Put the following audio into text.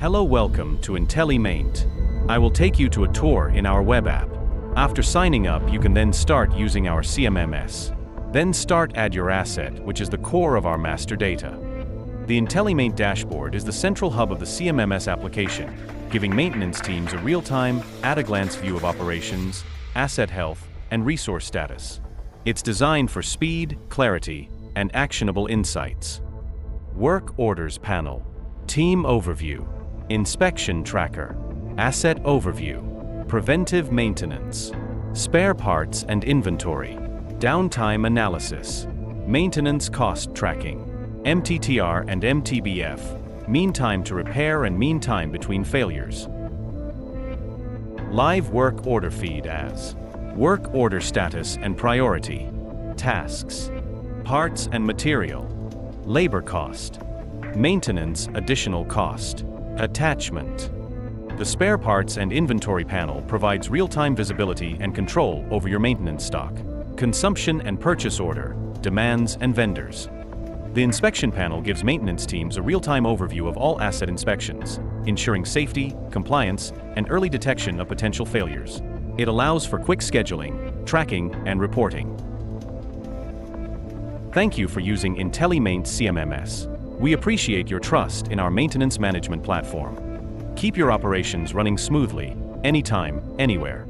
Hello, welcome to IntelliMaint. I will take you to a tour in our web app. After signing up, you can then start using our CMMS. Then add your asset, which is the core of our master data. The IntelliMaint dashboard is the central hub of the CMMS application, giving maintenance teams a real-time, at-a-glance view of operations, asset health, and resource status. It's designed for speed, clarity, and actionable insights. Work Orders Panel, Team Overview, Inspection Tracker, Asset Overview, Preventive Maintenance, Spare Parts and Inventory, Downtime Analysis, Maintenance Cost Tracking, MTTR and MTBF, Mean Time to Repair and Mean Time Between Failures. Live Work Order Feed as Work Order Status and Priority, Tasks, Parts and Material, Labor Cost, Maintenance Additional Cost, Attachment. The Spare Parts and Inventory panel provides real-time visibility and control over your maintenance stock, consumption and purchase order, demands and vendors. The Inspection panel gives maintenance teams a real-time overview of all asset inspections, ensuring safety, compliance, and early detection of potential failures. It allows for quick scheduling, tracking, and reporting. Thank you for using IntelliMaint CMMS. We appreciate your trust in our maintenance management platform. Keep your operations running smoothly, anytime, anywhere.